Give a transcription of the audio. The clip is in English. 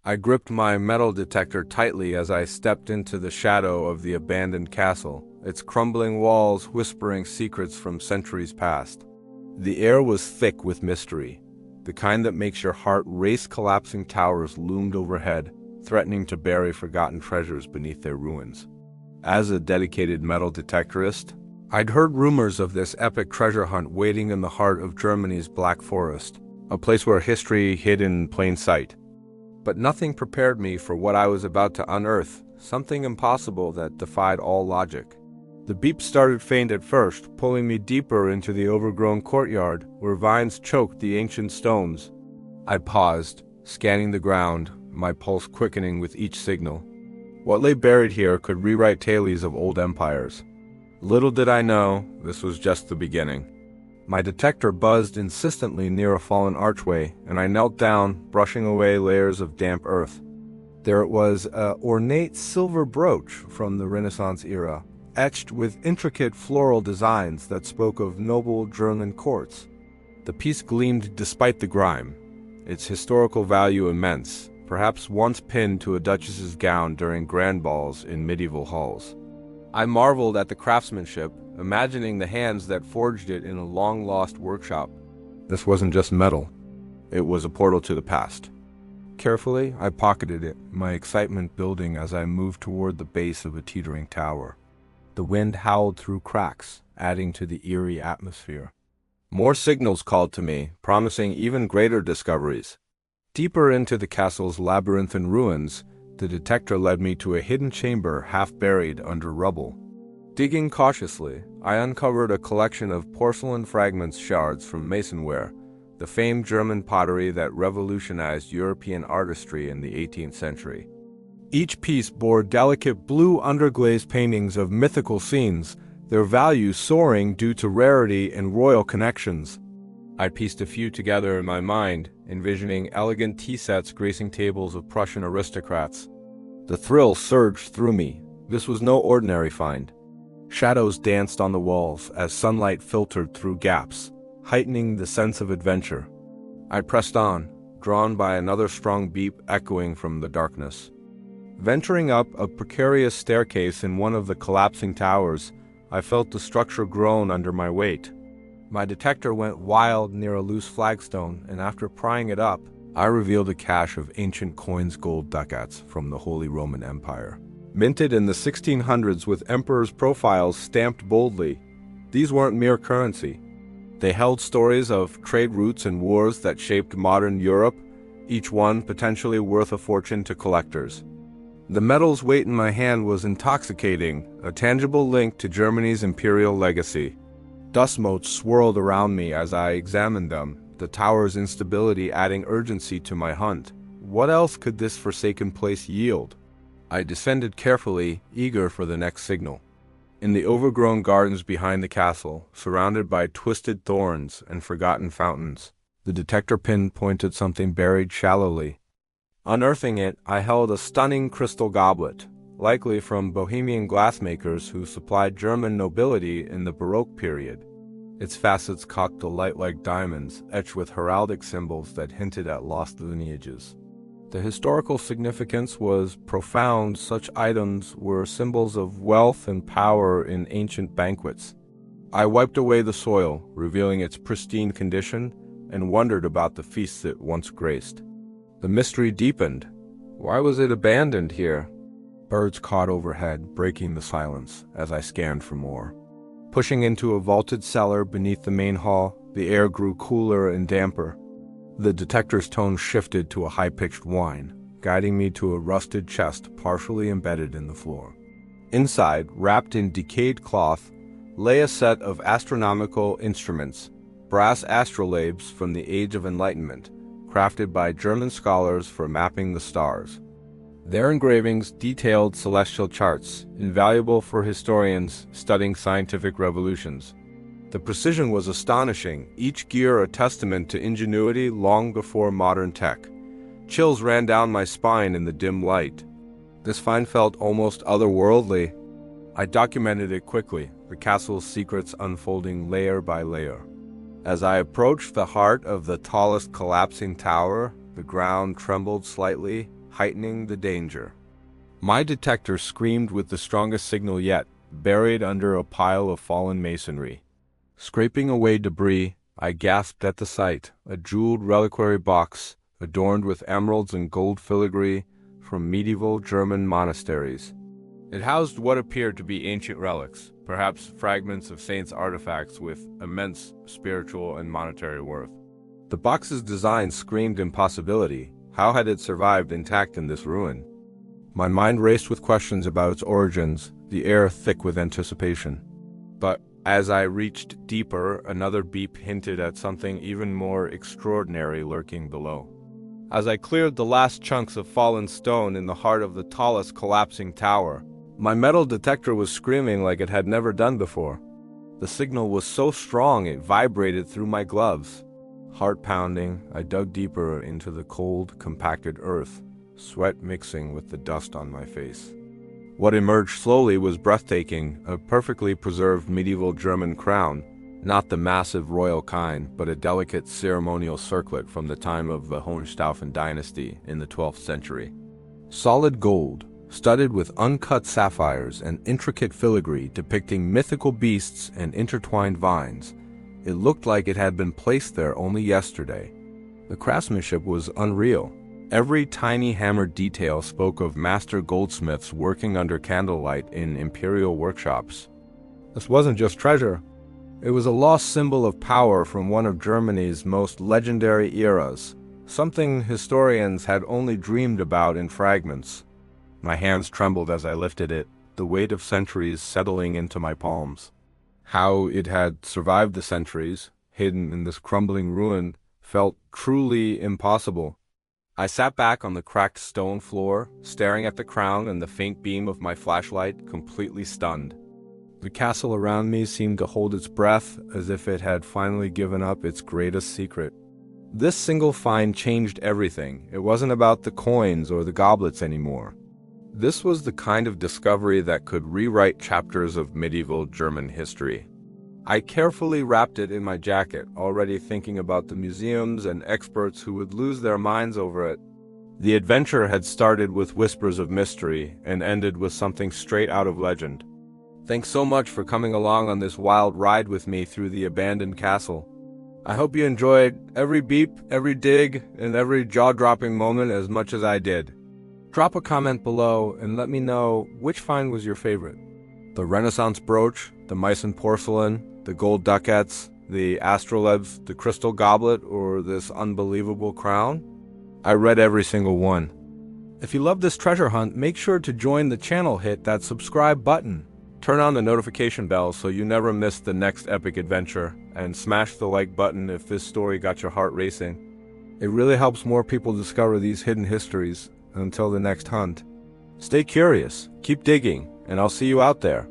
I gripped my metal detector tightly as I stepped into the shadow of the abandoned castle, its crumbling walls whispering secrets from centuries past. The air was thick with mystery, the kind that makes your heart race. Collapsing towers loomed overhead, threatening to bury forgotten treasures beneath their ruins. As a dedicated metal detectorist, I'd heard rumors of this epic treasure hunt waiting in the heart of Germany's Black Forest, a place where history hid in plain sight. But nothing prepared me for what I was about to unearth, something impossible that defied all logic. The beep started faint at first, pulling me deeper into the overgrown courtyard, where vines choked the ancient stones. I paused, scanning the ground, my pulse quickening with each signal. What lay buried here could rewrite tales of old empires. Little did I know, this was just the beginning. My detector buzzed insistently near a fallen archway, and I knelt down, brushing away layers of damp earth. There it was, an ornate silver brooch from the Renaissance era, etched with intricate floral designs that spoke of noble German courts. The piece gleamed despite the grime, its historical value immense, perhaps once pinned to a duchess's gown during grand balls in medieval halls. I marveled at the craftsmanship, imagining the hands that forged it in a long-lost workshop. This wasn't just metal. It was a portal to the past. Carefully, I pocketed it, my excitement building as I moved toward the base of a teetering tower. The wind howled through cracks, adding to the eerie atmosphere. More signals called to me, promising even greater discoveries. Deeper into the castle's labyrinthine ruins, the detector led me to a hidden chamber half buried under rubble. Digging cautiously, I uncovered a collection of porcelain fragments shards from masonware, the famed German pottery that revolutionized European artistry in the 18th century. Each piece bore delicate blue underglaze paintings of mythical scenes, their value soaring due to rarity and royal connections. I pieced a few together in my mind, envisioning elegant tea sets gracing tables of Prussian aristocrats. The thrill surged through me. This was no ordinary find. Shadows danced on the walls as sunlight filtered through gaps, heightening the sense of adventure. I pressed on, drawn by another strong beep echoing from the darkness. Venturing up a precarious staircase in one of the collapsing towers, I felt the structure groan under my weight. My detector went wild near a loose flagstone, and after prying it up, I revealed a cache of ancient coins, gold ducats from the Holy Roman Empire. Minted in the 1600s with emperors' profiles stamped boldly, these weren't mere currency. They held stories of trade routes and wars that shaped modern Europe, each one potentially worth a fortune to collectors. The metal's weight in my hand was intoxicating, a tangible link to Germany's imperial legacy. Dust motes swirled around me as I examined them, the tower's instability adding urgency to my hunt. What else could this forsaken place yield? I descended carefully, eager for the next signal. In the overgrown gardens behind the castle, surrounded by twisted thorns and forgotten fountains, the detector pinpointed something buried shallowly. Unearthing it, I held a stunning crystal goblet, likely from Bohemian glassmakers who supplied German nobility in the Baroque period. Its facets cocked a light like diamonds, etched with heraldic symbols that hinted at lost lineages. The historical significance was profound. Such items were symbols of wealth and power in ancient banquets. I wiped away the soil, revealing its pristine condition, and wondered about the feasts it once graced. The mystery deepened. Why was it abandoned here? Birds cawed overhead, breaking the silence as I scanned for more. Pushing into a vaulted cellar beneath the main hall, the air grew cooler and damper. The detector's tone shifted to a high-pitched whine, guiding me to a rusted chest partially embedded in the floor. Inside, wrapped in decayed cloth, lay a set of astronomical instruments, brass astrolabes from the Age of Enlightenment, crafted by German scholars for mapping the stars. Their engravings detailed celestial charts, invaluable for historians studying scientific revolutions. The precision was astonishing, each gear a testament to ingenuity long before modern tech. Chills ran down my spine in the dim light. This find felt almost otherworldly. I documented it quickly, the castle's secrets unfolding layer by layer. As I approached the heart of the tallest collapsing tower, the ground trembled slightly, heightening the danger. My detector screamed with the strongest signal yet, buried under a pile of fallen masonry. Scraping away debris, I gasped at the sight, a jeweled reliquary box, adorned with emeralds and gold filigree from medieval German monasteries. It housed what appeared to be ancient relics, perhaps fragments of saints' artifacts with immense spiritual and monetary worth. The box's design screamed impossibility. How had it survived intact in this ruin? My mind raced with questions about its origins, the air thick with anticipation. But as I reached deeper, another beep hinted at something even more extraordinary lurking below. As I cleared the last chunks of fallen stone in the heart of the tallest collapsing tower, my metal detector was screaming like it had never done before. The signal was so strong it vibrated through my gloves. Heart pounding, I dug deeper into the cold, compacted earth, sweat mixing with the dust on my face. What emerged slowly was breathtaking, a perfectly preserved medieval German crown, not the massive royal kind, but a delicate ceremonial circlet from the time of the Hohenstaufen dynasty in the 12th century. Solid gold, studded with uncut sapphires and intricate filigree depicting mythical beasts and intertwined vines. It looked like it had been placed there only yesterday. The craftsmanship was unreal. Every tiny hammered detail spoke of master goldsmiths working under candlelight in imperial workshops. This wasn't just treasure. It was a lost symbol of power from one of Germany's most legendary eras, something historians had only dreamed about in fragments. My hands trembled as I lifted it, the weight of centuries settling into my palms. How it had survived the centuries, hidden in this crumbling ruin, felt truly impossible. I sat back on the cracked stone floor, staring at the crown and the faint beam of my flashlight, completely stunned. The castle around me seemed to hold its breath, as if it had finally given up its greatest secret. This single find changed everything. It wasn't about the coins or the goblets anymore. This was the kind of discovery that could rewrite chapters of medieval German history. I carefully wrapped it in my jacket, already thinking about the museums and experts who would lose their minds over it. The adventure had started with whispers of mystery and ended with something straight out of legend. Thanks so much for coming along on this wild ride with me through the abandoned castle. I hope you enjoyed every beep, every dig, and every jaw-dropping moment as much as I did. Drop a comment below and let me know which find was your favorite. The Renaissance brooch, the Meissen porcelain, the gold ducats, the astrolabes, the crystal goblet, or this unbelievable crown? I read every single one. If you love this treasure hunt, make sure to join the channel, hit that subscribe button. Turn on the notification bell so you never miss the next epic adventure, and smash the like button if this story got your heart racing. It really helps more people discover these hidden histories. Until the next hunt, stay curious, keep digging, and I'll see you out there.